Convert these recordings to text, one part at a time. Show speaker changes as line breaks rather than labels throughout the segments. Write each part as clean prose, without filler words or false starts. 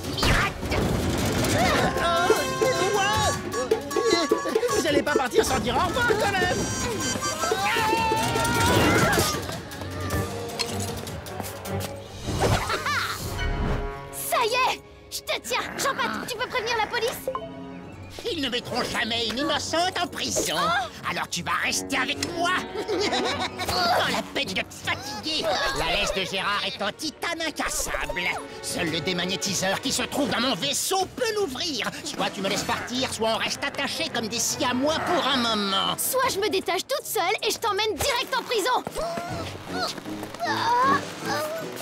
cette mirette.
Vous allez pas partir sans dire au revoir, quand même.
Ça y est! Je te tiens! Jean-Pat, tu peux prévenir la police?
Ils ne mettront jamais une innocente en prison. Alors tu vas rester avec moi. Pas la peine de te fatiguer. La laisse de Gérard est en titane incassable. Seul le démagnétiseur qui se trouve dans mon vaisseau peut l'ouvrir. Soit tu me laisses partir, soit on reste attachés comme des siamois pour un moment.
Soit je me détache toute seule et je t'emmène direct en prison!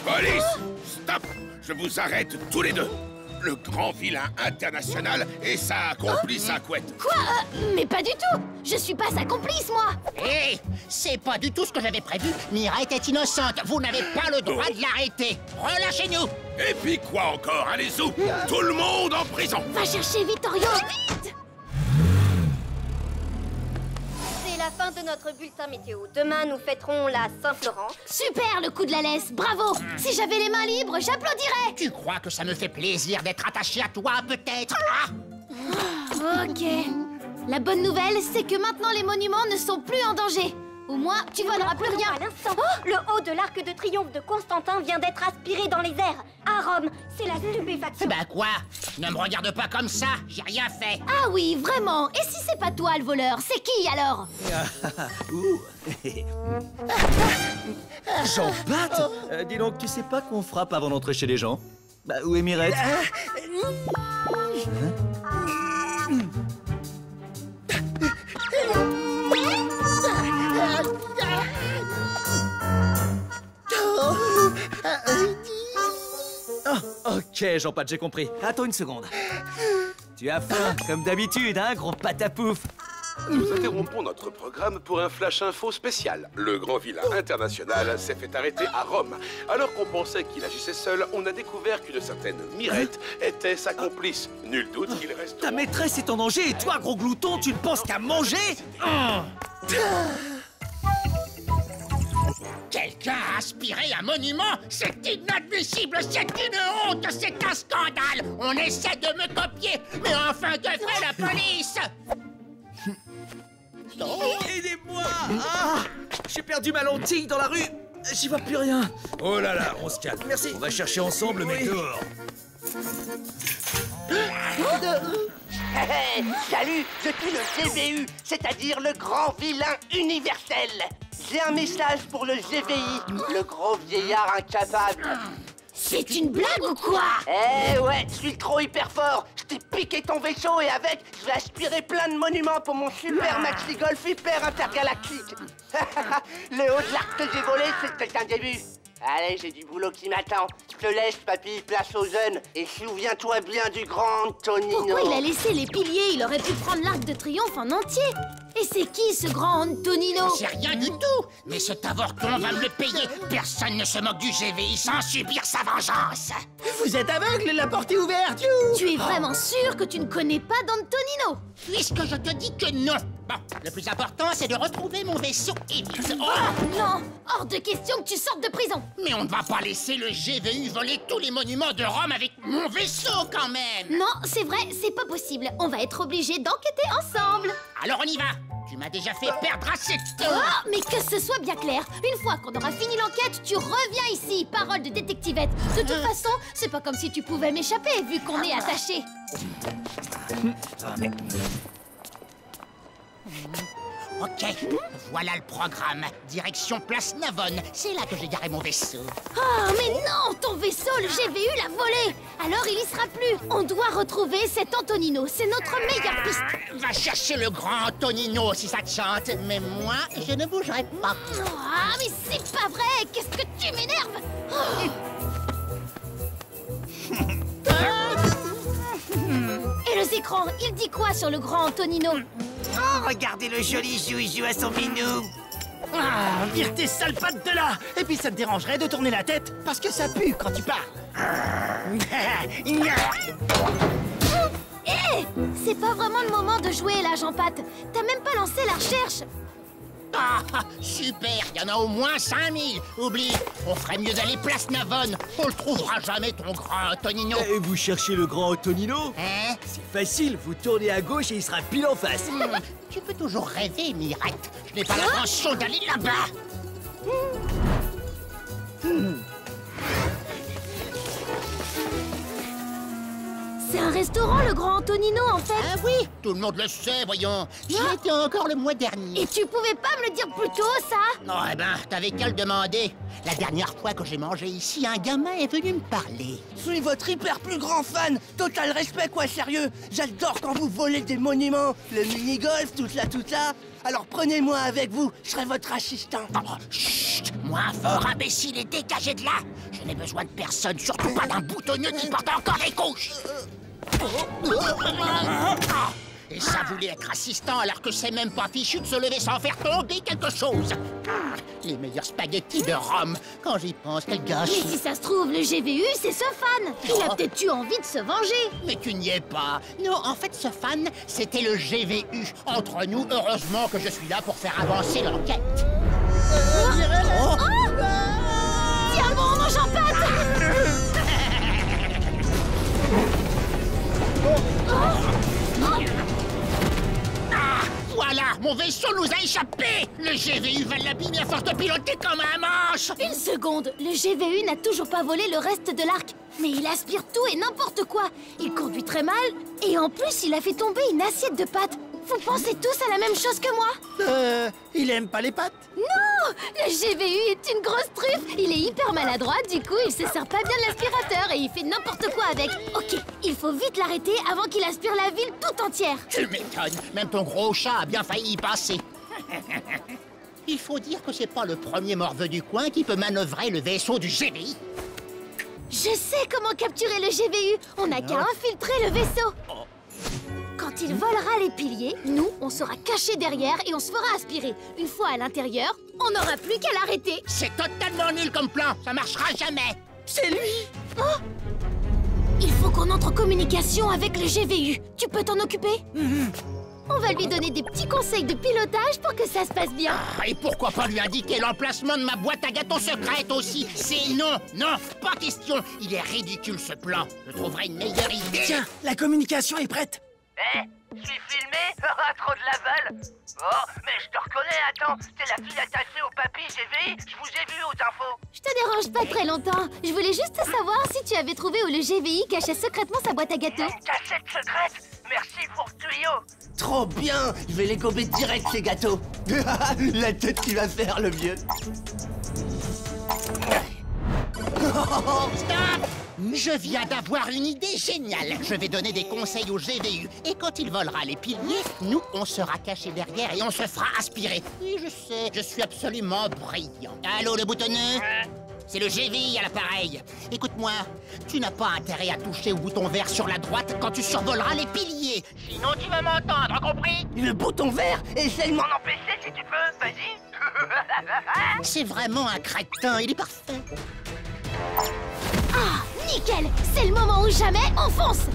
Police! Stop! Je vous arrête tous les deux. Le grand vilain international et sa complice à couette.
Quoi? Mais pas du tout! Je suis pas sa complice, moi!
Hé, c'est pas du tout ce que j'avais prévu. Mirette est innocente. Vous n'avez pas le droit de l'arrêter. Relâchez-nous.
Et puis quoi encore? Allez-y! Tout le monde en prison!
Va chercher Vittorio! Vite!
C'est la fin de notre bulletin météo. Demain, nous fêterons la Saint-Florent.
Super, le coup de la laisse! Bravo! Si j'avais les mains libres, j'applaudirais!
Tu crois que ça me fait plaisir d'être attaché à toi, peut-être?
Ok. La bonne nouvelle, c'est que maintenant les monuments ne sont plus en danger. Au moins, tu voleras plus rien.
À l'instant, le haut de l'arc de triomphe de Constantin vient d'être aspiré dans les airs. À Rome, c'est la stupéfaction.
Ben quoi? Ne me regarde pas comme ça, j'ai rien fait.
Ah oui, vraiment. Et si c'est pas toi le voleur, c'est qui alors?
Jean-Pat dis donc, tu sais pas qu'on frappe avant d'entrer chez les gens? Bah, où est Mirette? Oh, ok, Jean-Pat, j'ai compris. Attends une seconde. Tu as faim, comme d'habitude, hein, gros patapouf.
Nous interrompons notre programme pour un flash info spécial. Le grand vilain international s'est fait arrêter à Rome. Alors qu'on pensait qu'il agissait seul, on a découvert qu'une certaine Mirette était sa complice. Nul doute qu'il reste...
Ta maîtresse est en danger et toi, gros glouton, tu ne penses qu'à manger?
Quelqu'un a aspiré un monument? C'est inadmissible, c'est une honte, c'est un scandale. On essaie de me copier, mais enfin, que fait la police?
Aidez-moi! Ah, j'ai perdu ma lentille dans la rue. J'y vois plus rien. Oh là là, on se calme. Merci. On va chercher ensemble, mais dehors.
Salut, je suis le GVU, c'est-à-dire le grand vilain universel. J'ai un message pour le GVI, le gros vieillard incapable.
C'est une blague ou quoi?
Eh ouais, je suis trop hyper fort. Je t'ai piqué ton vaisseau et avec, je vais aspirer plein de monuments pour mon super maxi golf hyper intergalactique. Le haut de l'arc que j'ai volé, c'était qu'un début. Allez, j'ai du boulot qui m'attend. Je te laisse, papy, place aux jeunes. Et souviens-toi bien du grand Antonino.
Pourquoi il a laissé les piliers? Il aurait pu prendre l'arc de triomphe en entier. Et c'est qui ce grand Antonino?
C'est rien du tout. Mais cet avorton va me le payer. Personne ne se moque du GVI sans subir sa vengeance.
Vous êtes aveugle, la porte est ouverte.
Tu es vraiment sûr que tu ne connais pas d'Antonino?
Puisque je te dis que non. Bon, le plus important, c'est de retrouver mon vaisseau et vite. Oh!
Non, hors de question que tu sortes de prison.
Mais on ne va pas laisser le GVU voler tous les monuments de Rome avec mon vaisseau quand même.
Non, c'est vrai, c'est pas possible. On va être obligés d'enquêter ensemble.
Alors on y va. Tu m'as déjà fait perdre assez de temps.
Oh, mais que ce soit bien clair. Une fois qu'on aura fini l'enquête, tu reviens ici. Parole de détectivette. De toute façon, c'est pas comme si tu pouvais m'échapper vu qu'on est attachés.
Ok, voilà le programme. Direction Place Navone. C'est là que j'ai garé mon vaisseau.
Oh, mais non! Ton vaisseau, le GVU, l'a volé! Alors il y sera plus! On doit retrouver cet Antonino. C'est notre meilleure piste.
Va chercher le grand Antonino si ça te chante. Mais moi, je ne bougerai pas.
Ah, mais c'est pas vrai! Qu'est-ce que tu m'énerves! Oh. Et les écrans, il dit quoi sur le grand Antonino?
Oh, regardez le joli joujou à son minou. Ah, vire tes sales pattes de là. Et puis ça te dérangerait de tourner la tête parce que ça pue quand tu parles.
Hé! C'est pas vraiment le moment de jouer là, Jean-Pat. T'as même pas lancé la recherche.
Ah, super, il y en a au moins 5000. Oublie, on ferait mieux d'aller place Navone. On le trouvera jamais, ton grand Tonino.
Et vous cherchez le grand Tonino?
Hein?
C'est facile, vous tournez à gauche et il sera pile en face.
Tu peux toujours rêver, Mirette. Je n'ai pas l'intention d'aller là-bas.
C'est un restaurant, le grand Antonino, en fait.
Ah oui, tout le monde le sait, voyons. J'y étais encore le mois dernier.
Et tu pouvais pas me le dire plus tôt, ça?
Non, eh ben, t'avais qu'à le demander. La dernière fois que j'ai mangé ici, un gamin est venu me parler.
Je suis votre hyper plus grand fan. Total respect, quoi, sérieux. J'adore quand vous volez des monuments. Le mini-golf, tout ça. Alors prenez-moi avec vous, je serai votre assistant.
Oh, chut, moins fort, imbécile, et dégagez de là. Je n'ai besoin de personne, surtout pas d'un boutonneux qui porte encore des couches. Ah, et ça voulait être assistant alors que c'est même pas fichu de se lever sans faire tomber quelque chose. Ah, les meilleurs spaghettis de Rome. Quand j'y pense, quel gâchis.
Mais si ça se trouve, le GVU, c'est ce fan. Il a peut-être eu envie de se venger.
Mais tu n'y es pas. Non, en fait, ce fan, c'était le GVU. Entre nous, heureusement que je suis là pour faire avancer l'enquête.
Tiens bon, mange en pâte.
Ah, voilà, mon vaisseau nous a échappé. Le GVU va l'abîmer à force de piloter comme un manche.
Une seconde, le GVU n'a toujours pas volé le reste de l'arc. Mais il aspire tout et n'importe quoi. Il conduit très mal. Et en plus, il a fait tomber une assiette de pâtes. Vous pensez tous à la même chose que moi?
Il aime pas les pâtes?
Non! Le GVU est une grosse truffe. Il est hyper maladroit, du coup, il se sert pas bien de l'aspirateur et il fait n'importe quoi avec. Ok, il faut vite l'arrêter avant qu'il aspire la ville tout entière.
Tu m'étonnes, même ton gros chat a bien failli y passer. Il faut dire que c'est pas le premier morveux du coin qui peut manœuvrer le vaisseau du GVI.
Je sais comment capturer le GVU. On n'a qu'à infiltrer le vaisseau. Quand il volera les piliers, nous, on sera cachés derrière et on se fera aspirer. Une fois à l'intérieur, on n'aura plus qu'à l'arrêter.
C'est totalement nul comme plan, ça marchera jamais.
C'est lui!
Oh! Il faut qu'on entre en communication avec le GVU. Tu peux t'en occuper? On va lui donner des petits conseils de pilotage pour que ça se passe bien.
Ah, et pourquoi pas lui indiquer l'emplacement de ma boîte à gâteaux secrète aussi? C'est non, pas question. Il est ridicule ce plan. Je trouverai une meilleure idée.
Tiens, la communication est prête.
Je suis filmé? Trop de l'aval. Oh, mais je te reconnais, attends. T'es la fille attachée au papy GVI. Je vous ai vu aux infos.
Je te dérange pas très longtemps. Je voulais juste savoir si tu avais trouvé où le GVI cachait secrètement sa boîte à gâteaux.
Une cachette secrète? Merci pour le tuyau. Trop bien. Je vais les gober direct, ces gâteaux. La tête qui va faire, le vieux.
Stop! Je viens d'avoir une idée géniale. Je vais donner des conseils au GVU. Et quand il volera les piliers, nous, on sera cachés derrière et on se fera aspirer. Oui, je sais, je suis absolument brillant. Allô, le boutonneux? C'est le GVI à l'appareil. Écoute-moi, tu n'as pas intérêt à toucher au bouton vert sur la droite quand tu survoleras les piliers. Sinon, tu vas m'entendre, compris?
Le bouton vert? Essaye de m'en empêcher si tu peux, vas-y.
C'est vraiment un crétin, il est parfait.
Ah, nickel! C'est le moment où jamais on fonce!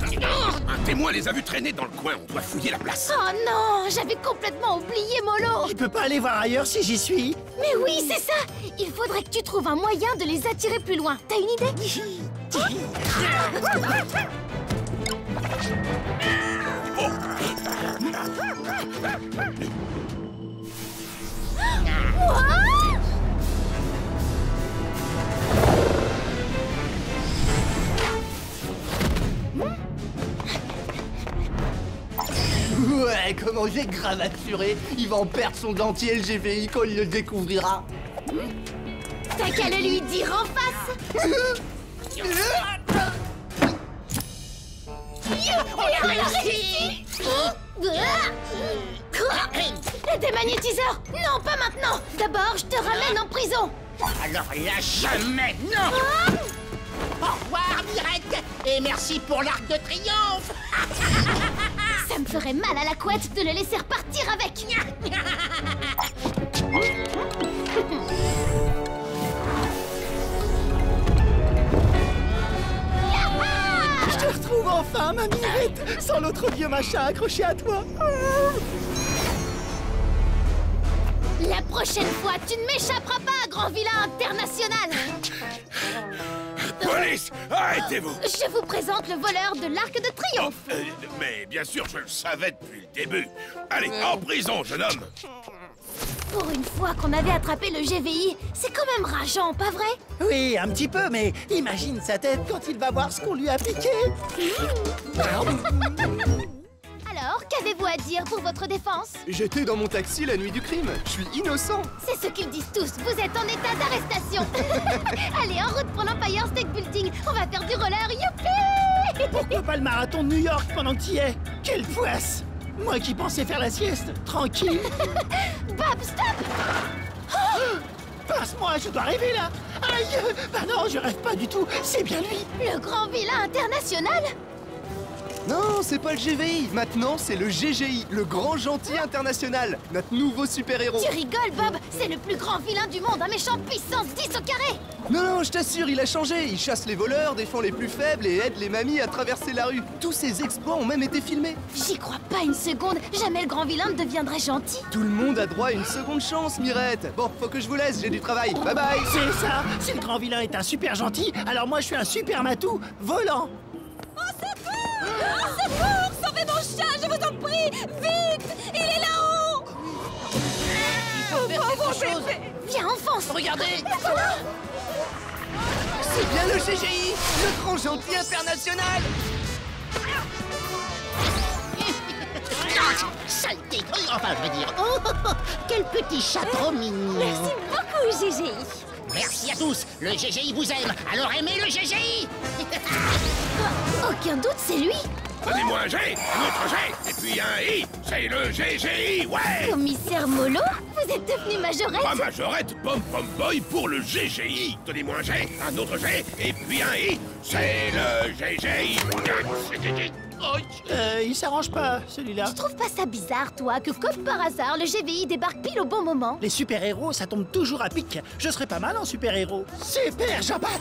Un témoin les a vus traîner dans le coin, on doit fouiller la place.
Oh non! J'avais complètement oublié Molo!
Je peux pas aller voir ailleurs si j'y suis.
Mais oui, c'est ça! Il faudrait que tu trouves un moyen de les attirer plus loin. T'as une idée?
Ouais, comment j'ai grave assuré. Il va en perdre son dentier, le GVI, quand il le découvrira.
T'as qu'à le lui dire en face!
On a réussi!
Le démagnétiseur! Non, pas maintenant! D'abord, je te ramène en prison!
Alors là, jamais, non! Au revoir, Mirette! Et merci pour l'arc de triomphe!
Ça me ferait mal à la couette de le laisser repartir avec!
Je te retrouve enfin, ma Mirette, sans l'autre vieux machin accroché à toi.
La prochaine fois, tu ne m'échapperas pas, grand vilain international.
Police, arrêtez-vous!
Je vous présente le voleur de l'Arc de Triomphe.
Mais bien sûr, je le savais depuis le début. Allez, en prison, jeune homme!
Pour une fois qu'on avait attrapé le GVI, c'est quand même rageant, pas vrai?
Oui, un petit peu, mais imagine sa tête quand il va voir ce qu'on lui a piqué.
Alors, qu'avez-vous à dire pour votre défense?
J'étais dans mon taxi la nuit du crime. Je suis innocent.
C'est ce qu'ils disent tous, vous êtes en état d'arrestation. Allez, en route pour l'Empire State Building, on va faire du roller, youpi!
Pourquoi pas le marathon de New York pendant que tu y es? Quelle poisse! Moi qui pensais faire la sieste, tranquille.
Bob, stop!
Passe-moi, je dois rêver là. Aïe! Bah non, je rêve pas du tout, c'est bien lui.
Le grand vilain international?
Non, c'est pas le GVI. Maintenant, c'est le GGI, le grand gentil international. Notre nouveau super-héros.
Tu rigoles, Bob? C'est le plus grand vilain du monde, un méchant puissance 10 au carré!
Non, je t'assure, il a changé. Il chasse les voleurs, défend les plus faibles et aide les mamies à traverser la rue. Tous ses exploits ont même été filmés.
J'y crois pas une seconde, jamais le grand vilain ne deviendrait gentil.
Tout le monde a droit à une seconde chance, Mirette. Bon, faut que je vous laisse, j'ai du travail. Bye bye.
C'est ça. Si le grand vilain est un super gentil, alors moi je suis un super matou volant.
Au secours! Sauvez mon chat, je vous en prie! Vite! Il est là-haut!
Il faut faire quelque chose.
Viens, enfonce!
Regardez.
C'est bien le GGI, le grand gentil international.
Saleté. Enfin, je veux dire. Oh, quel petit chat trop mignon.
Merci beaucoup, GGI.
Merci à tous. Le GGI vous aime. Alors aimez le GGI.
Aucun doute, c'est lui!
Donnez-moi un G, un autre G, et puis un I. C'est le GGI, ouais!
Commissaire Molo, vous êtes devenu majorette?
Pas majorette, pom-pom boy pour le GGI. Donnez-moi un G, un autre G, et puis un I. C'est le GGI.
Il s'arrange pas, celui-là.
Tu trouves pas ça bizarre, toi, que comme par hasard, le GVI débarque pile au bon moment?
Les super-héros, ça tombe toujours à pic. Je serais pas mal en super-héros. Super Jean-Pat!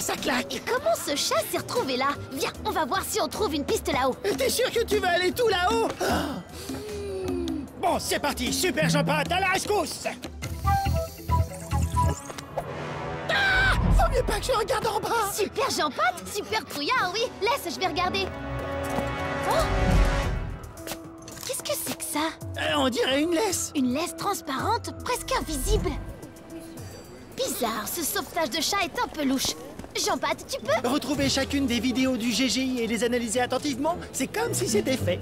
Ça claque!
Et comment ce chat s'est retrouvé là? Viens, on va voir si on trouve une piste là-haut.
T'es sûr que tu vas aller tout là-haut? Bon, c'est parti, Super Jean-Pat, à la rescousse! Ah! Faut mieux pas que je regarde en bas!
Super Jean-Pat? Super trouillard, oui! Laisse, je vais regarder. Oh! Qu'est-ce que c'est que ça?
On dirait une laisse.
Une laisse transparente, presque invisible. Bizarre, ce sauvetage de chat est un peu louche. Jean-Pat, tu peux?
Retrouver chacune des vidéos du GGI et les analyser attentivement, c'est comme si c'était fait.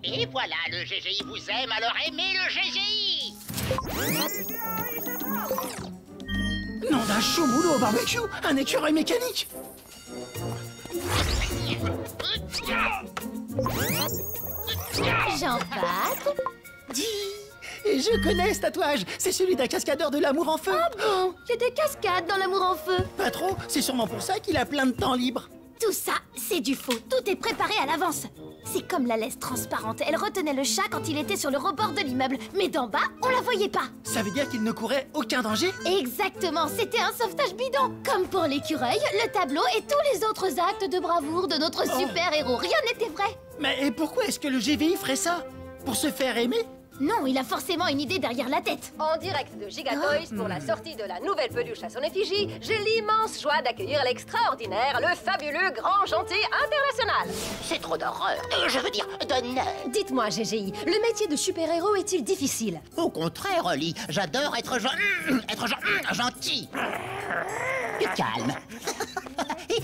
Et voilà, le GGI vous aime, alors aimez le GGI.
Nom d'un chou-moulot au barbecue, un écureuil mécanique.
Jean-Pat?
Dis, je connais ce tatouage, c'est celui d'un cascadeur de l'amour en feu.
Ah bon? Il y a des cascades dans l'amour en feu.
Pas trop, c'est sûrement pour ça qu'il a plein de temps libre.
Tout ça, c'est du faux. Tout est préparé à l'avance. C'est comme la laisse transparente. Elle retenait le chat quand il était sur le rebord de l'immeuble. Mais d'en bas, on la voyait pas.
Ça veut dire qu'il ne courait aucun danger?
Exactement, c'était un sauvetage bidon. Comme pour l'écureuil, le tableau et tous les autres actes de bravoure de notre super-héros. Rien n'était vrai.
Mais pourquoi est-ce que le GVI ferait ça? Pour se faire aimer?
Non, il a forcément une idée derrière la tête.
En direct de Gigatoys pour la sortie de la nouvelle peluche à son effigie, j'ai l'immense joie d'accueillir l'extraordinaire, le fabuleux grand gentil international.
C'est trop d'horreur. Je veux dire, d'honneur.
Dites-moi, GGI, le métier de super-héros est-il difficile?
Au contraire, Oli, j'adore être gentil. Du calme.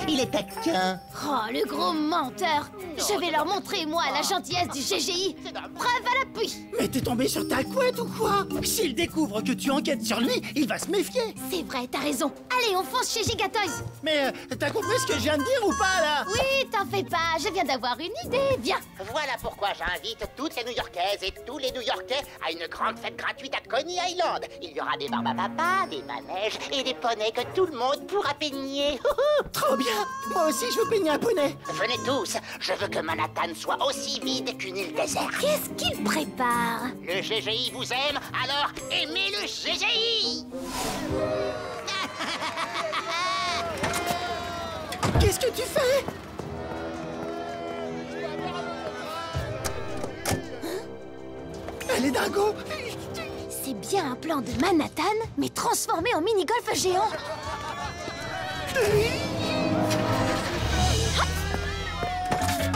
Il est taquin.
Oh, le gros menteur. Je vais leur montrer, moi, la gentillesse du GGI. Preuve à l'appui.
Mais t'es tombé sur ta couette ou quoi? S'il découvre que tu enquêtes sur lui, il va se méfier.
C'est vrai, t'as raison. Allez, on fonce chez Gigatoys.
Mais t'as compris ce que je viens de dire ou pas, là?
Oui, t'en fais pas, je viens d'avoir une idée. Viens.
Voilà pourquoi j'invite toutes les New-Yorkaises et tous les New-Yorkais à une grande fête gratuite à Coney Island. Il y aura des barbes à papa, des manèges et des poneys que tout le monde pourra peigner.
Trop bien. Moi aussi, je veux peigner un poney.
Venez tous, je veux que Manhattan soit aussi vide qu'une île déserte.
Qu'est-ce qu'il prépare?
Le GGI vous aime, alors aimez le GGI.
Qu'est-ce que tu fais? Elle est dingo.
C'est bien un plan de Manhattan, mais transformé en mini-golf géant.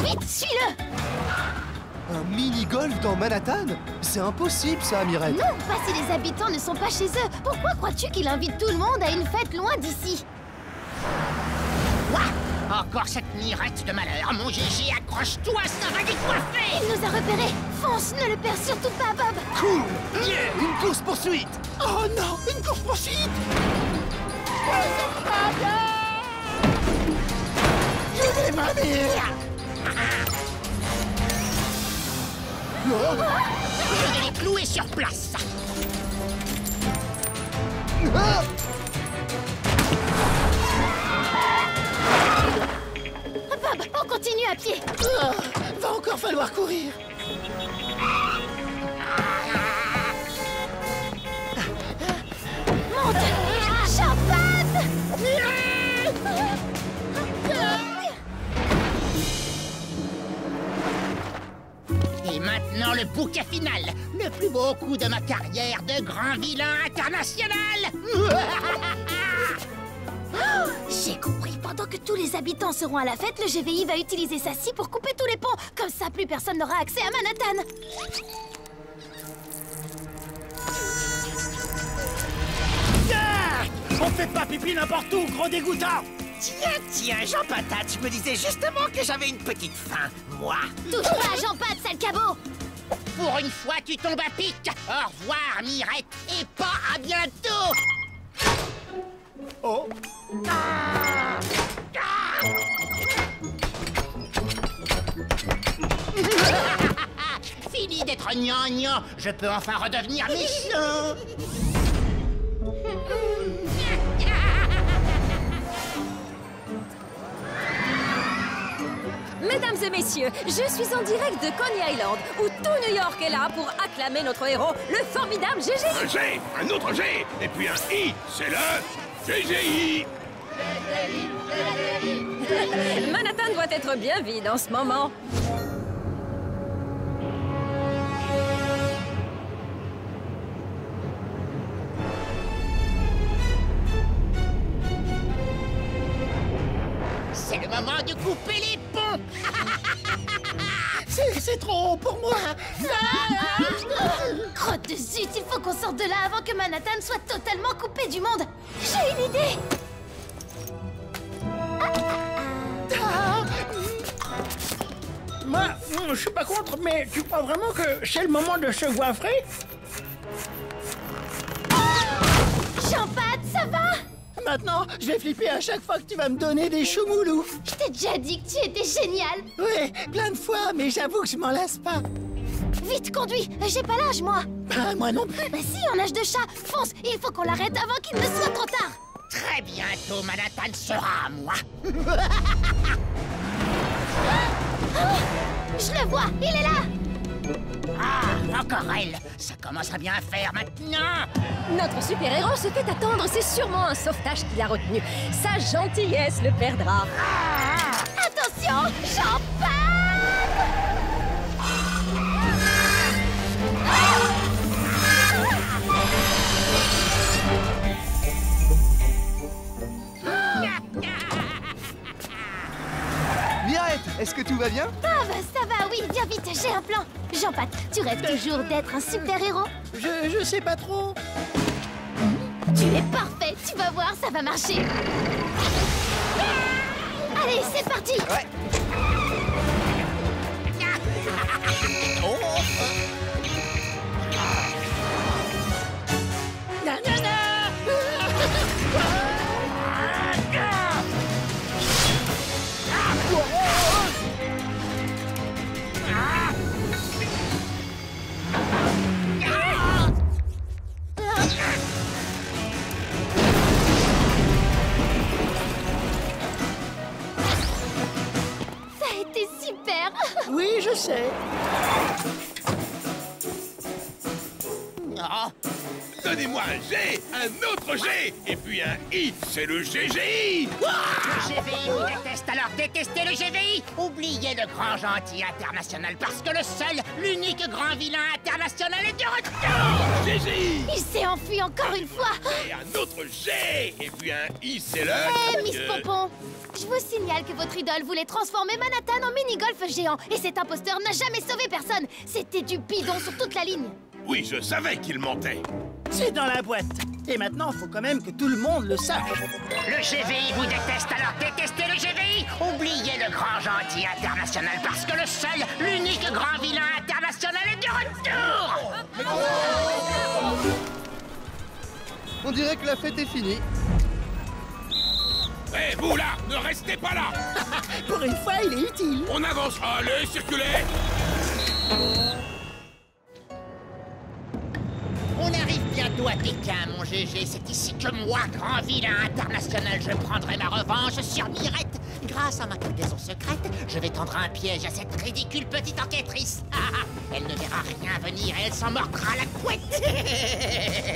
Vite, suis-le!
Un mini-golf dans Manhattan? C'est impossible ça, Mirette.
Non, pas si les habitants ne sont pas chez eux. Pourquoi crois-tu qu'il invite tout le monde à une fête loin d'ici?
Encore cette mirette de malheur. Mon Gigi, accroche-toi, ça va décoiffer.
Il nous a repérés. Fonce, ne le perds surtout pas, Bob.
Cool. Yeah, une course-poursuite. Oh non, une course-poursuite. Je vais ma mère.
Je vais les clouer sur place.
Bob, on continue à pied.
Va encore falloir courir.
Monte! Champagne!
Et maintenant le bouquet final. Le plus beau coup de ma carrière de grand vilain international.
J'ai compris. Pendant que tous les habitants seront à la fête, le GVI va utiliser sa scie pour couper tous les ponts. Comme ça, plus personne n'aura accès à Manhattan.
On fait pas pipi n'importe où, gros dégoûtant.
Tiens, Jean Patate, je me disais justement que j'avais une petite faim, moi.
Touche pas, Jean Pat, sale cabot.
Pour une fois, tu tombes à pic. Au revoir, Mirette. Et pas à bientôt.
Oh.
Fini d'être gnangnan. Je peux enfin redevenir méchant.
Mesdames et messieurs, je suis en direct de Coney Island, où tout New York est là pour acclamer notre héros, le formidable GG.
Un G, un autre G, et puis un I, c'est le GGI.
Manhattan doit être bien vide en ce moment.
C'est le moment de couper les ponts.
C'est trop haut pour moi.
Crotte de zut, il faut qu'on sorte de là avant que Manhattan soit totalement coupé du monde. J'ai une idée.
Moi, je suis pas contre, mais tu crois vraiment que c'est le moment de se goinfrer?
Jean Pat, ça va?
Maintenant, je vais flipper à chaque fois que tu vas me donner des choumoulous.
Je t'ai déjà dit que tu étais génial.
Oui, plein de fois, mais j'avoue que je m'en lasse pas.
Vite, conduis. J'ai pas l'âge, moi.
Bah, moi non plus.
Bah si, en âge de chat. Fonce, il faut qu'on l'arrête avant qu'il ne soit trop tard.
Très bientôt, Manhattan sera à moi.
Je le vois, il est là.
Ah, encore elle. Ça commence à bien faire maintenant.
Notre super-héros se fait attendre, c'est sûrement un sauvetage qui l'a retenu. Sa gentillesse le perdra.
Attention, champagne!
Mirette, est-ce que tout va bien?
Ah bah ça va, oui, viens vite, j'ai un plan. Jean Pat, tu rêves toujours d'être un super-héros?
Je sais pas trop.
Tu es parfait, tu vas voir, ça va marcher. Allez, c'est parti.
Ouais.
Ça a été super.
Oui, je sais.
Oh,
Donnez-moi un G, un autre G, et puis un I, c'est le GGI.
Le GVI vous déteste, alors détestez le GVI. Oubliez le grand gentil international, parce que le seul, l'unique grand vilain international est de retour.
GGI.
Il s'est enfui encore une fois.
Et un autre G, et puis un I, c'est le...
Hé, Miss Pompon, je vous signale que votre idole voulait transformer Manhattan en mini-golf géant. Et cet imposteur n'a jamais sauvé personne. C'était du bidon sur toute la ligne.
Oui, je savais qu'il mentait.
C'est dans la boîte. Et maintenant, faut quand même que tout le monde le sache.
Le GVI vous déteste, alors détestez le GVI. Oubliez le grand gentil international, parce que le seul, l'unique grand vilain international est de retour.
On dirait que la fête est finie.
Eh, vous là, ne restez pas là.
Pour une fois, il est utile.
On avance. Allez, circulez.
On arrive bientôt à Pékin, mon GG. C'est ici que moi, grand vilain international, je prendrai ma revanche sur Mirette. Grâce à ma cargaison secrète, je vais tendre un piège à cette ridicule petite enquêtrice. Elle ne verra rien venir et elle s'en mordra la couette.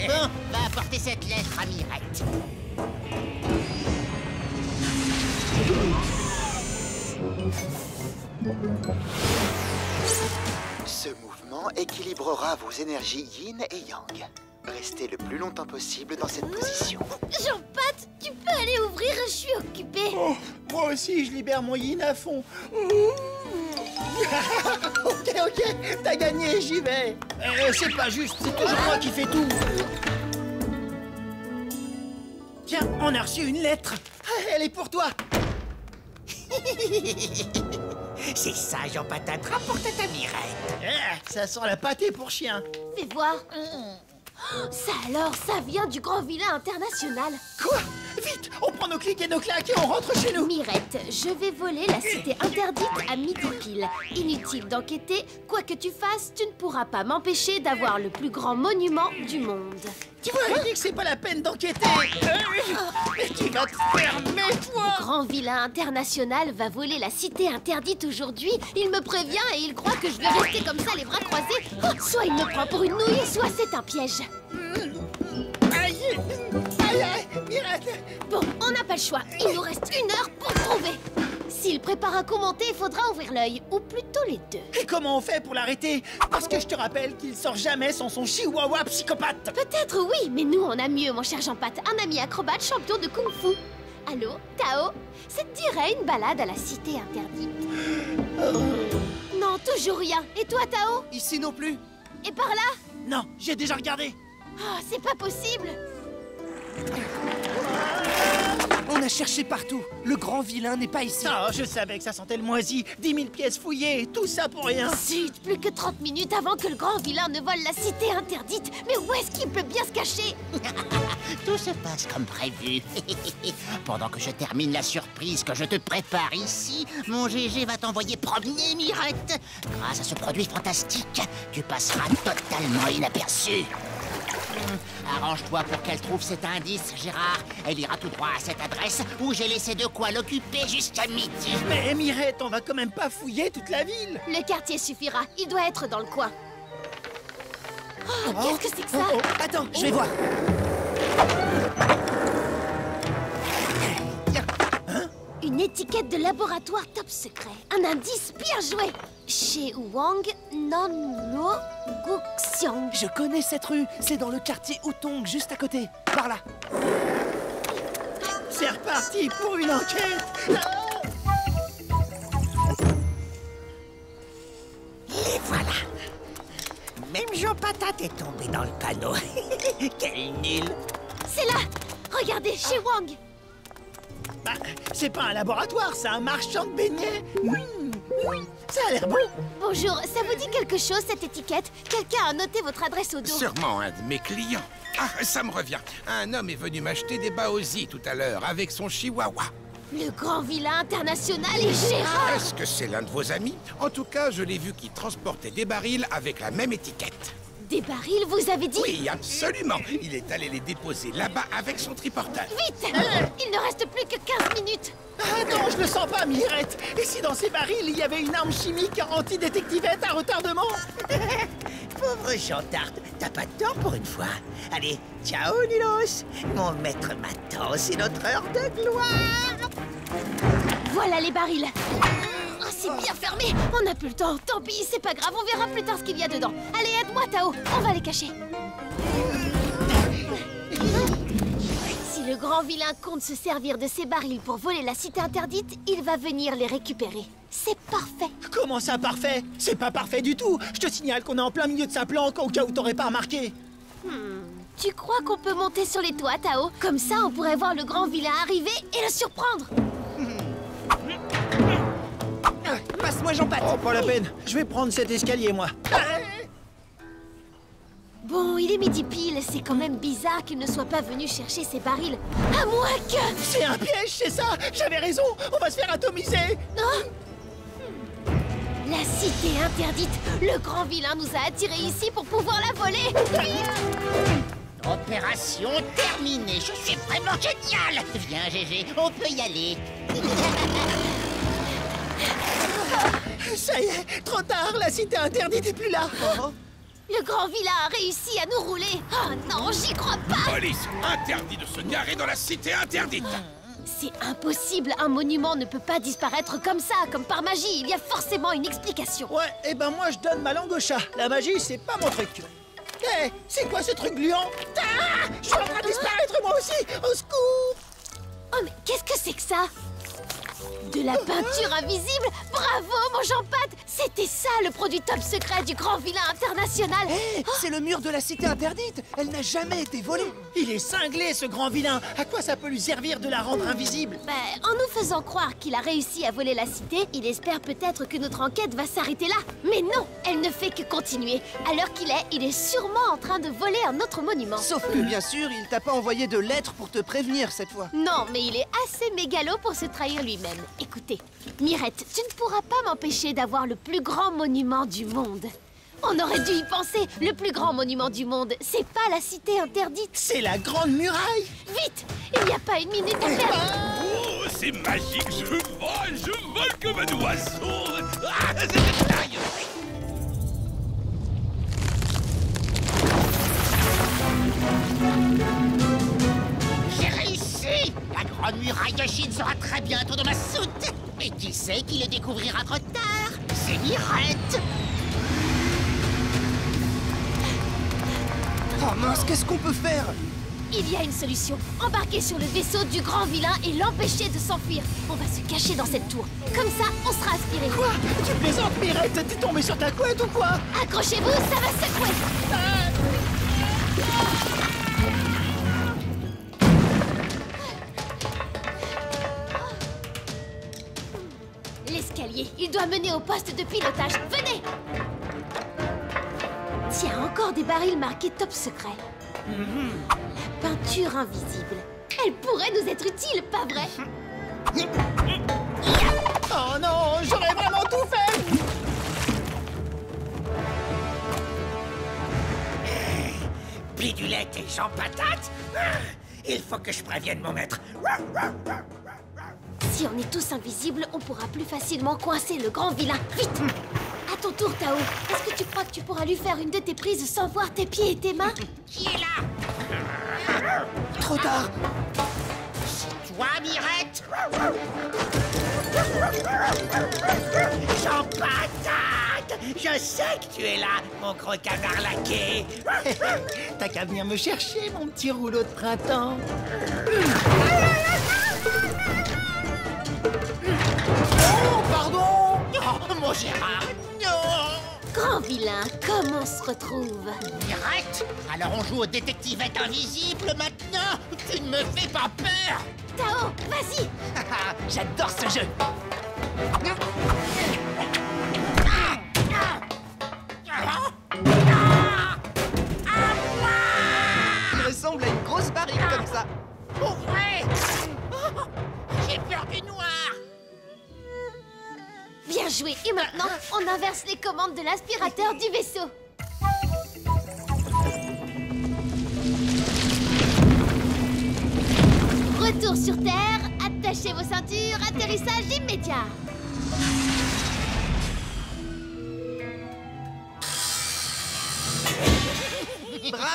Bon, va apporter cette lettre à Mirette.
Ce mouvement équilibrera vos énergies yin et yang. Restez le plus longtemps possible dans cette position.
Jean-Pat, tu peux aller ouvrir, je suis occupée.
Oh, moi aussi, je libère mon yin à fond. Ok, t'as gagné, j'y vais. C'est pas juste, c'est toujours moi qui fais tout. Tiens, on a reçu une lettre. Elle est pour toi.
C'est ça, Jean Patate, rapporte ta Mirette.
Ça sent la pâtée pour chien.
Fais voir. Ça alors, ça vient du grand vilain international.
Quoi? Vite, on prend nos clics et nos claques et on rentre chez nous.
Mirette, je vais voler la cité interdite à midi pile. Inutile d'enquêter, quoi que tu fasses, tu ne pourras pas m'empêcher d'avoir le plus grand monument du monde.
Tu vois, dit que c'est pas la peine d'enquêter. Mais tu vas te fermer, toi.
Le grand vilain international va voler la cité interdite aujourd'hui. Il me prévient et il croit que je vais rester comme ça les bras croisés. Oh, soit il me prend pour une nouille, soit c'est un piège.
Aïe, Mirette.
Bon, on n'a pas le choix. Il nous reste 1 heure pour le trouver. S'il prépare un coup monté, il faudra ouvrir l'œil. Ou plutôt les deux.
Et comment on fait pour l'arrêter? Parce que je te rappelle qu'il sort jamais sans son chihuahua psychopathe.
Peut-être oui, mais nous on a mieux, mon cher Jean-Pat. Un ami acrobate champion de kung-fu. Allô, Tao? Ça te dirait une balade à la cité interdite? Non, toujours rien. Et toi, Tao?
Ici non plus.
Et par là?
Non, j'ai déjà regardé.
Oh, c'est pas possible.
On a cherché partout. Le grand vilain n'est pas ici.
Oh, je savais que ça sentait le moisi. 10 000 pièces fouillées, tout ça pour rien.
Zut, plus que 30 minutes avant que le grand vilain ne vole la cité interdite. Mais où est-ce qu'il peut bien se cacher?
Tout se passe comme prévu. Pendant que je termine la surprise que je te prépare ici, mon GG va t'envoyer promener, Mirette. Grâce à ce produit fantastique, tu passeras totalement inaperçu. Arrange-toi pour qu'elle trouve cet indice, Gérard. Elle ira tout droit à cette adresse où j'ai laissé de quoi l'occuper jusqu'à midi.
Mais Mirette, on va quand même pas fouiller toute la ville.
Le quartier suffira. Il doit être dans le coin. Oh, qu'est-ce que c'est que ça?
Attends, je vais voir.
Une étiquette de laboratoire top secret. Un indice bien joué. Chez Wang Nanlo Guxiang.
Je connais cette rue. C'est dans le quartier Hutong, juste à côté. Par là.
C'est reparti pour une enquête.
Les voilà. Même Jean Patate est tombé dans le panneau. Quel nul.
C'est là. Regardez, chez Wang.
Bah, c'est pas un laboratoire, c'est un marchand de beignets. Ça a l'air bon.
Bonjour, ça vous dit quelque chose, cette étiquette? Quelqu'un a noté votre adresse au dos.
Sûrement un de mes clients. Ah, ça me revient. Un homme est venu m'acheter des baozi tout à l'heure avec son chihuahua.
Le grand vilain international est Gérard.
Est-ce que c'est l'un de vos amis? En tout cas, je l'ai vu qui transportait des barils avec la même étiquette.
Des barils, vous avez dit?
Oui, absolument. Il est allé les déposer là-bas avec son triporteur.
Vite! Il ne reste plus que 15 minutes.
Ah non, je le sens pas, Mirette. Et si dans ces barils, il y avait une arme chimique anti-détectivette à retardement?
Pauvre Chantarte, t'as pas de tort pour une fois. Allez, ciao Nulos. Mon maître m'attend, c'est notre heure de gloire.
Voilà les barils. Oh, c'est bien fermé. On n'a plus le temps. Tant pis, c'est pas grave. On verra plus tard ce qu'il y a dedans. Allez, aide-moi, Tao. On va les cacher. Si le grand vilain compte se servir de ces barils pour voler la cité interdite, il va venir les récupérer. C'est parfait.
Comment ça, parfait? C'est pas parfait du tout. Je te signale qu'on est en plein milieu de sa planque au cas où t'aurais pas remarqué.
Tu crois qu'on peut monter sur les toits, Tao? Comme ça, on pourrait voir le grand vilain arriver et le surprendre.
Passe-moi Jean-Pat. Oh, pas la peine. Je vais prendre cet escalier, moi.
Bon, il est midi pile. C'est quand même bizarre qu'il ne soit pas venu chercher ses barils. À moins que...
C'est un piège, c'est ça. J'avais raison. On va se faire atomiser.
Non. La cité interdite. Le grand vilain nous a attirés ici pour pouvoir la voler.
Opération terminée. Je suis vraiment génial. Viens, Gégé, on peut y aller.
Ça y est, trop tard. La cité interdite est plus là.
Le grand vilain a réussi à nous rouler. Oh non, j'y crois pas.
Police, interdit de se garer dans la cité interdite.
C'est impossible. Un monument ne peut pas disparaître comme ça, comme par magie. Il y a forcément une explication.
Ouais, et ben moi je donne ma langue au chat. La magie, c'est pas mon truc. Hé, c'est quoi ce truc gluant? Ah, je suis en train de disparaître moi aussi. Au secours.
Oh mais qu'est-ce que c'est que ça? De la peinture invisible? Bravo, mon Jean-Pat! C'était ça, le produit top secret du grand vilain international!
Hé, c'est le mur de la cité interdite! Elle n'a jamais été volée!
Il est cinglé, ce grand vilain! À quoi ça peut lui servir de la rendre invisible?
En nous faisant croire qu'il a réussi à voler la cité, il espère peut-être que notre enquête va s'arrêter là. Mais non, elle ne fait que continuer. À l'heure qu'il est, il est sûrement en train de voler un autre monument.
Sauf que, bien sûr, il t'a pas envoyé de lettre pour te prévenir cette fois.
Non, mais il est assez mégalo pour se trahir lui-même. Écoutez, Mirette, tu ne pourras pas m'empêcher d'avoir le plus grand monument du monde. On aurait dû y penser. Le plus grand monument du monde, c'est pas la cité interdite.
C'est la grande muraille.
Vite! Il n'y a pas une minute à perdre.
Oh, c'est magique, je vole comme un oiseau. Ah, c'est dingue.
J'ai réussi! La grande muraille de Chine sera très bientôt dans ma soute. Et qui sait qui le découvrira trop tard? C'est Mirette!
Oh mince, qu'est-ce qu'on peut faire?
Il y a une solution. Embarquer sur le vaisseau du grand vilain et l'empêcher de s'enfuir. On va se cacher dans cette tour. Comme ça, on sera aspiré.
Quoi? Tu plaisantes, Mirette? T'es tombée sur ta couette ou quoi?
Accrochez-vous, ça va secouer. L'escalier, il doit mener au poste de pilotage. Venez! Tiens, encore des barils marqués top secret. La peinture invisible. Elle pourrait nous être utile, pas vrai?
Oh non, j'aurais vraiment tout fait!
Bidulette et Jean Patate? Il faut que je prévienne mon maître.
Si on est tous invisibles, on pourra plus facilement coincer le grand vilain. Vite! À ton tour, Tao. Est-ce que tu crois que tu pourras lui faire une de tes prises sans voir tes pieds et tes mains?
Qui est là?
Trop tard!
C'est toi, Mirette? Jean Patate! Je sais que tu es là, mon gros canard laqué.
T'as qu'à venir me chercher, mon petit rouleau de printemps. Oh, pardon!
Oh, mon Gérard, non!
Grand vilain, comment on se retrouve?
Mirette? Alors on joue au détectivette invisible maintenant? Tu ne me fais pas peur!
Tao, vas-y!
J'adore ce jeu!
Il ressemble à une grosse barrique comme ça.
Pour vrai? J'ai peur du noir!
Bien joué! Et maintenant, on inverse les commandes de l'aspirateur du vaisseau. Retour sur Terre, attachez vos ceintures, atterrissage immédiat.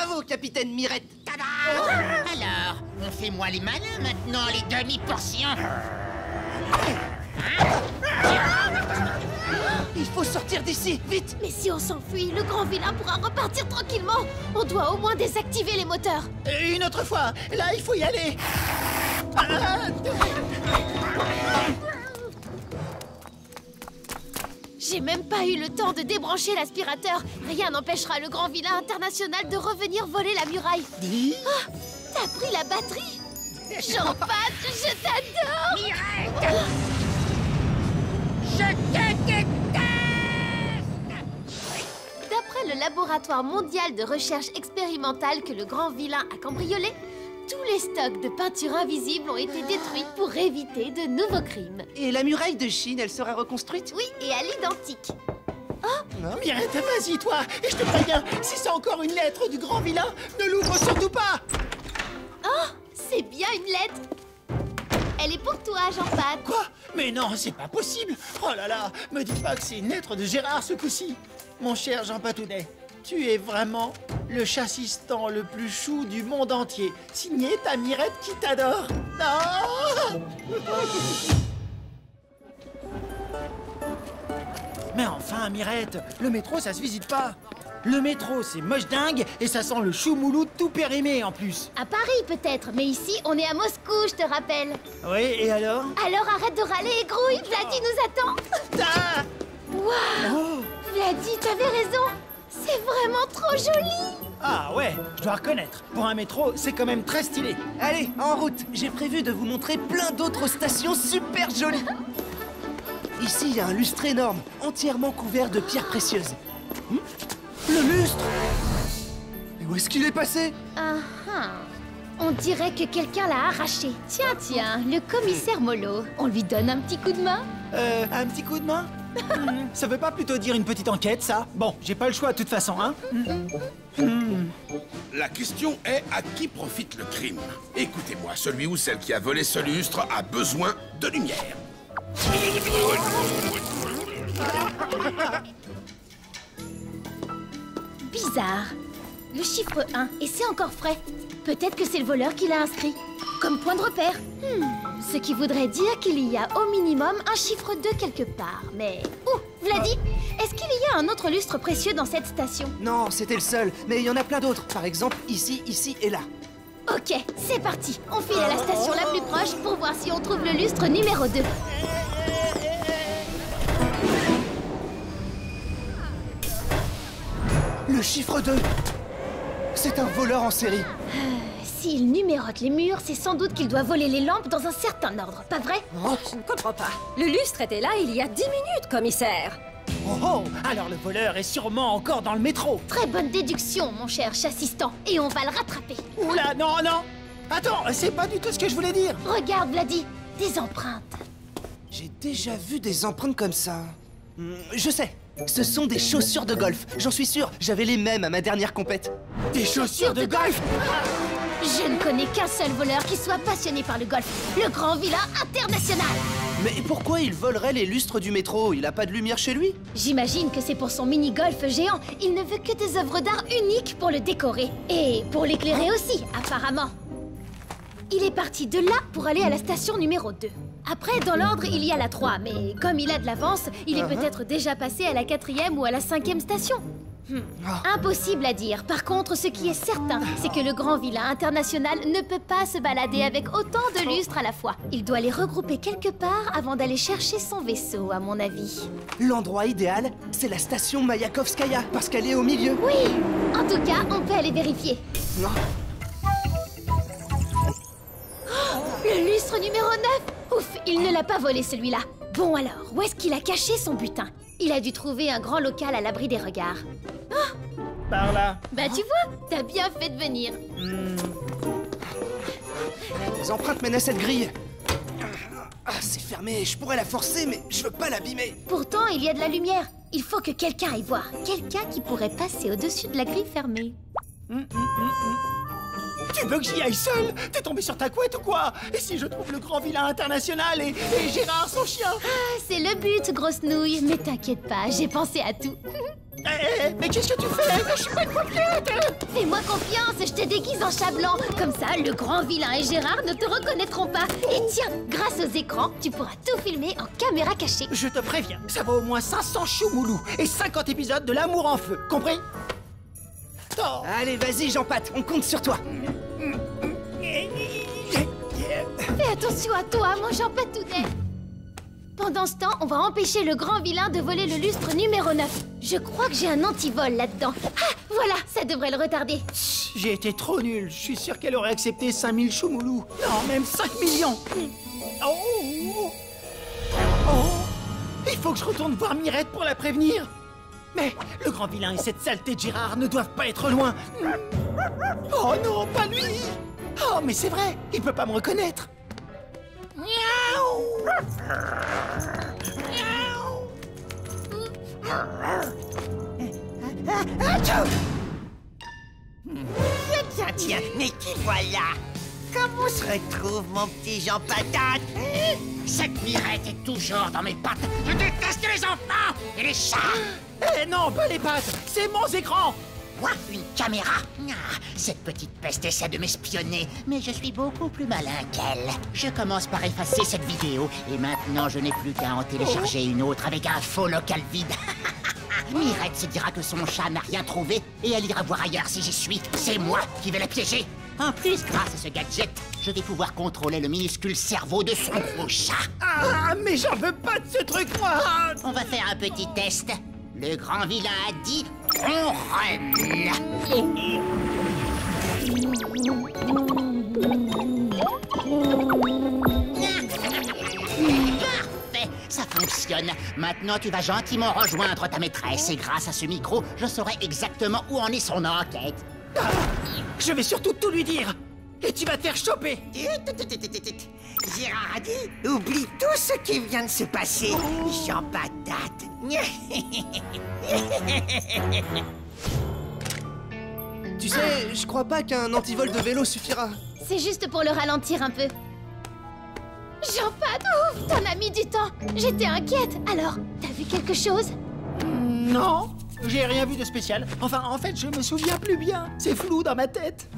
Bravo, capitaine Mirette.
Tada! Alors, on fait moins les malins maintenant, les demi-portions.
Il faut sortir d'ici, vite.
Mais si on s'enfuit, le grand vilain pourra repartir tranquillement. On doit au moins désactiver les moteurs.
Une autre fois, là, il faut y aller.
J'ai même pas eu le temps de débrancher l'aspirateur. Rien n'empêchera le grand vilain international de revenir voler la muraille. Ah, t'as pris la batterie? Jean-Pat, je t'adore.
Mirette! Je te déteste!
D'après le laboratoire mondial de recherche expérimentale que le grand vilain a cambriolé, tous les stocks de peinture invisible ont été détruits pour éviter de nouveaux crimes.
Et la muraille de Chine, elle sera reconstruite?
Oui, et à l'identique.
Mirette, vas-y, toi. Et je te préviens, si c'est encore une lettre du grand vilain, ne l'ouvre surtout pas.
Oh, c'est bien une lettre. Elle est pour toi, Jean-Pat.
Quoi? Mais non, c'est pas possible. Oh là là, me dis pas que c'est une lettre de Gérard ce coup-ci. Mon cher Jean Patounet, tu es vraiment le chassistant le plus chou du monde entier. Signé ta Mirette qui t'adore. Oh. Mais enfin, Mirette, le métro, ça se visite pas. Le métro, c'est moche dingue et ça sent le chou moulou tout périmé en plus.
À Paris, peut-être, mais ici, on est à Moscou, je te rappelle.
Oui, et alors?
Alors arrête de râler et grouille, Vladi nous attend.
Ah.
Waouh! Vladi, t'avais raison. C'est vraiment trop joli.
Ah ouais, je dois reconnaître. Pour un métro, c'est quand même très stylé.
Allez, en route. J'ai prévu de vous montrer plein d'autres stations super jolies. Ici, il y a un lustre énorme, entièrement couvert de pierres précieuses. Le lustre! Mais où est-ce qu'il est passé?
On dirait que quelqu'un l'a arraché. Tiens, le commissaire Molo. On lui donne un petit coup de main?
Un petit coup de main? Ça veut pas plutôt dire une petite enquête, ça? Bon, j'ai pas le choix de toute façon, hein?
La question est à qui profite le crime? Écoutez-moi, celui ou celle qui a volé ce lustre a besoin de lumière.
Bizarre. Le chiffre 1, et c'est encore frais. Peut-être que c'est le voleur qui l'a inscrit. Comme point de repère. Ce qui voudrait dire qu'il y a au minimum un chiffre 2 quelque part. Mais... Oh, Vladi, est-ce qu'il y a un autre lustre précieux dans cette station?
Non, c'était le seul, mais il y en a plein d'autres. Par exemple, ici, ici et là.
Ok, c'est parti. On file à la station la plus proche pour voir si on trouve le lustre numéro 2.
Le chiffre 2. C'est un voleur en série.
S'il numérote les murs, c'est sans doute qu'il doit voler les lampes dans un certain ordre, pas vrai?
Je ne comprends pas. Le lustre était là il y a 10 minutes, commissaire.
Oh, alors le voleur est sûrement encore dans le métro.
Très bonne déduction, mon cher chassistant. Et on va le rattraper.
Oula, non. Attends, c'est pas du tout ce que je voulais dire.
Regarde, Vladi, des empreintes.
J'ai déjà vu des empreintes comme ça. Je sais. Ce sont des chaussures de golf. J'en suis sûr, j'avais les mêmes à ma dernière compète.
Des chaussures de golf?
Je ne connais qu'un seul voleur qui soit passionné par le golf. Le grand vilain international.
Mais pourquoi il volerait les lustres du métro? Il a pas de lumière chez lui?
J'imagine que c'est pour son mini-golf géant. Il ne veut que des œuvres d'art uniques pour le décorer. Et pour l'éclairer aussi, apparemment. Il est parti de là pour aller à la station numéro 2. Après, dans l'ordre, il y a la 3, mais comme il a de l'avance, il est peut-être déjà passé à la 4e ou à la 5e station. Impossible à dire. Par contre, ce qui est certain, c'est que le grand vilain international ne peut pas se balader avec autant de lustres à la fois. Il doit les regrouper quelque part avant d'aller chercher son vaisseau, à mon avis.
L'endroit idéal, c'est la station Mayakovskaya, parce qu'elle est au milieu.
Oui! En tout cas, on peut aller vérifier.
Non.
Le lustre numéro 9! Ouf, il ne l'a pas volé celui-là. Bon alors, où est-ce qu'il a caché son butin? Il a dû trouver un grand local à l'abri des regards.
Par là.
Bah tu vois, t'as bien fait de venir.
Les empreintes mènent à cette grille. Ah, c'est fermé, je pourrais la forcer, mais je veux pas l'abîmer.
Pourtant, il y a de la lumière. Il faut que quelqu'un aille voir. Quelqu'un qui pourrait passer au-dessus de la grille fermée.
Tu veux que j'y aille seul? T'es tombé sur ta couette ou quoi? Et si je trouve le grand vilain international et Gérard son chien?
Ah, c'est le but, grosse nouille. Mais t'inquiète pas, j'ai pensé à tout.
Mais qu'est-ce que tu fais? Je suis pas une paupiette!
Fais-moi confiance, je te déguise en chat blanc. Comme ça, le grand vilain et Gérard ne te reconnaîtront pas. Et tiens, grâce aux écrans, tu pourras tout filmer en caméra cachée.
Je te préviens, ça va au moins 500 choumoulous et 50 épisodes de l'amour en feu, compris? Oh.
Allez, vas-y, Jean-Pat, on compte sur toi.
Fais attention à toi, mon Jean Patounet. Pendant ce temps, on va empêcher le grand vilain de voler le lustre numéro 9. Je crois que j'ai un antivol là-dedans. Ah, voilà, ça devrait le retarder.
J'ai été trop nul. Je suis sûr qu'elle aurait accepté 5000 choumoulous. Non, même 5 millions. Oh. Il faut que je retourne voir Mirette pour la prévenir. Mais le grand vilain et cette saleté de Gérard ne doivent pas être loin. Oh non, pas lui. Oh, mais c'est vrai, il peut pas me reconnaître.
Tiens, mais qui voilà? Comment se retrouve mon petit Jean Patate? Cette Mirette est toujours dans mes pattes. Je déteste les enfants et les chats.
Eh non, pas les pattes, c'est mon écran.
Quoi? Une caméra? Ah, cette petite peste essaie de m'espionner, mais je suis beaucoup plus malin qu'elle. Je commence par effacer cette vidéo, et maintenant je n'ai plus qu'à en télécharger une autre avec un faux local vide. Mirette se dira que son chat n'a rien trouvé, et elle ira voir ailleurs si j'y suis. C'est moi qui vais la piéger. En plus, grâce à ce gadget, je vais pouvoir contrôler le minuscule cerveau de son gros chat.
Ah, mais j'en veux pas de ce truc, moi.
On va faire un petit test. Le grand vilain a dit on run. Parfait, ça fonctionne. Maintenant, tu vas gentiment rejoindre ta maîtresse et grâce à ce micro, je saurai exactement où en est son enquête.
Ah, je vais surtout tout lui dire. Et tu vas te faire choper.
Gérard a dit, oublie tout ce qui vient de se passer. Jean Patate.
Tu sais, je crois pas qu'un antivol de vélo suffira.
C'est juste pour le ralentir un peu. Jean-Pat, ouf, t'en as mis du temps. J'étais inquiète. Alors, t'as vu quelque chose?
Non, j'ai rien vu de spécial. Enfin, en fait, je me souviens plus bien. C'est flou dans ma tête.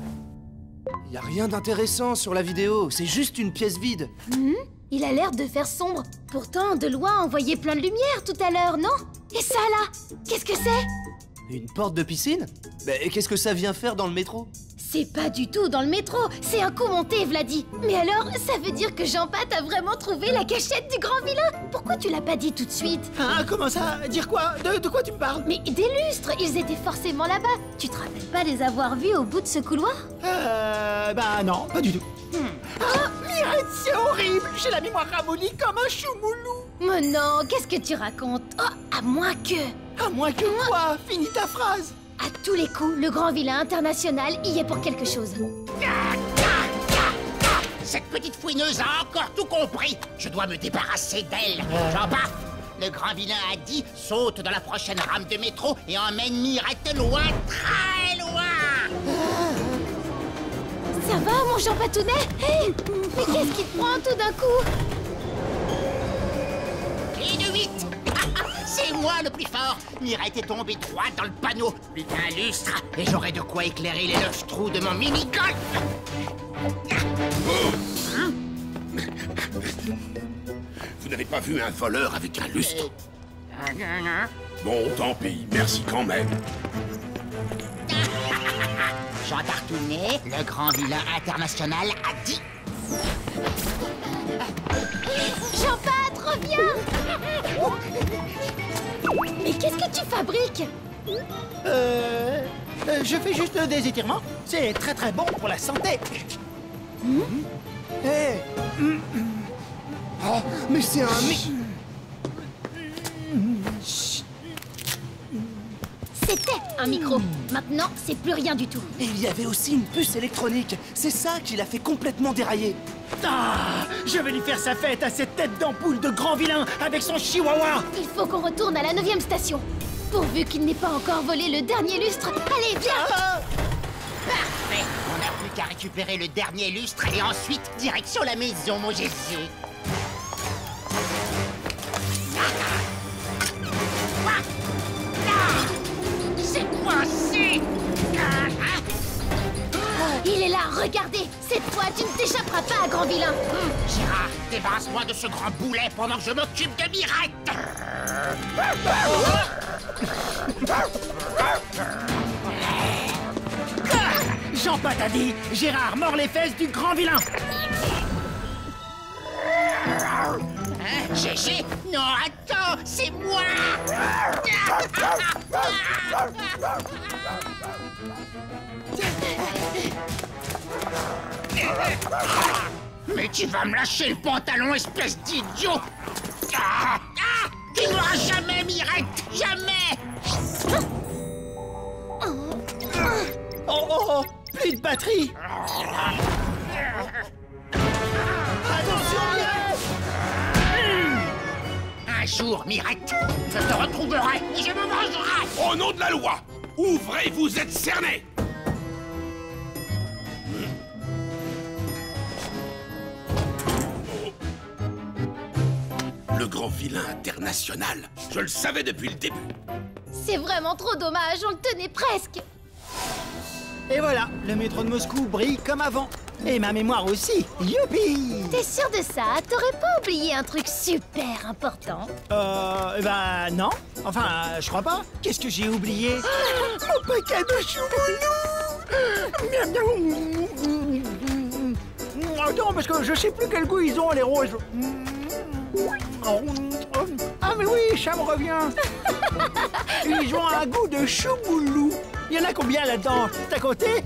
Y a rien d'intéressant sur la vidéo, c'est juste une pièce vide.
Il a l'air de faire sombre. Pourtant, de loin, on voyait plein de lumière tout à l'heure, non? Et ça, là, qu'est-ce que c'est?
Une porte de piscine? Mais qu'est-ce que ça vient faire dans le métro?
C'est pas du tout dans le métro, c'est un coup monté, Vladi. Mais alors, ça veut dire que Jean-Pat a vraiment trouvé la cachette du grand vilain? Pourquoi tu l'as pas dit tout de suite?
Ah, comment ça? Dire quoi? De quoi tu me parles?
Mais des lustres, ils étaient forcément là-bas. Tu te rappelles pas les avoir vus au bout de ce couloir?
Bah non, pas du tout. Ah, Mirette, c'est horrible. J'ai la mémoire ramollie comme un choumoulou.
Mais non, qu'est-ce que tu racontes? Oh, à moins que...
À moins que quoi? Finis ta phrase.
À tous les coups, le grand vilain international y est pour quelque chose.
Cette petite fouineuse a encore tout compris. Je dois me débarrasser d'elle. J'en bats. Le grand vilain a dit saute dans la prochaine rame de métro et emmène Mirette loin, très loin.
Ça va, mon Jean Patounet? Hey, mais qu'est-ce qui te prend tout d'un coup?
Et de 8. C'est moi le plus fort. Mirette est tombée droit dans le panneau. Plus qu'un lustre et j'aurai de quoi éclairer les 9 trous de mon mini-golf.
Vous n'avez pas vu un voleur avec un lustre? Bon, tant pis, merci quand même.
Jean Tartounet, le grand vilain international, a dit...
Jean-Pat, reviens! Mais qu'est-ce que tu fabriques?
Je fais juste des étirements. C'est très très bon pour la santé.
Hé! Oh, mais c'est un...
C'était un micro. Maintenant, c'est plus rien du tout.
Et il y avait aussi une puce électronique. C'est ça qui l'a fait complètement dérailler.
Ah, je vais lui faire sa fête à cette tête d'ampoule de grand vilain avec son chihuahua.
Il faut qu'on retourne à la 9e station. Pourvu qu'il n'ait pas encore volé le dernier lustre. Allez, viens!
Parfait. On n'a plus qu'à récupérer le dernier lustre et ensuite direction la maison, mon Jésus. C'est coincé.
Il est là, regardez. Cette fois, tu ne t'échapperas pas, grand vilain.
Gérard, débarrasse-moi de ce grand boulet pendant que je m'occupe de Mirette.
Jean Patadi, Gérard mord les fesses du grand vilain.
Gégé? Non, attends, c'est moi. Mais tu vas me lâcher le pantalon, espèce d'idiot. Tu n'auras jamais, Mirette, jamais.
Oh, plus de batterie. Attention, Mirette.
Un jour, Mirette, je te retrouverai et je me vengerai.
Au nom de la loi, ouvrez, vous êtes cernés. Le grand vilain international. Je le savais depuis le début.
C'est vraiment trop dommage, on le tenait presque.
Et voilà, le métro de Moscou brille comme avant. Et ma mémoire aussi. Youpi!
T'es sûr de ça? T'aurais pas oublié un truc super important?
Bah non. Enfin, je crois pas. Qu'est-ce que j'ai oublié? Mon paquet de choumoulous! Non, parce que je sais plus quel goût ils ont, les roses. Ah mais oui, ça me revient. Ils ont un goût de choumoulou. Il y en a combien là-dedans? T'as compté?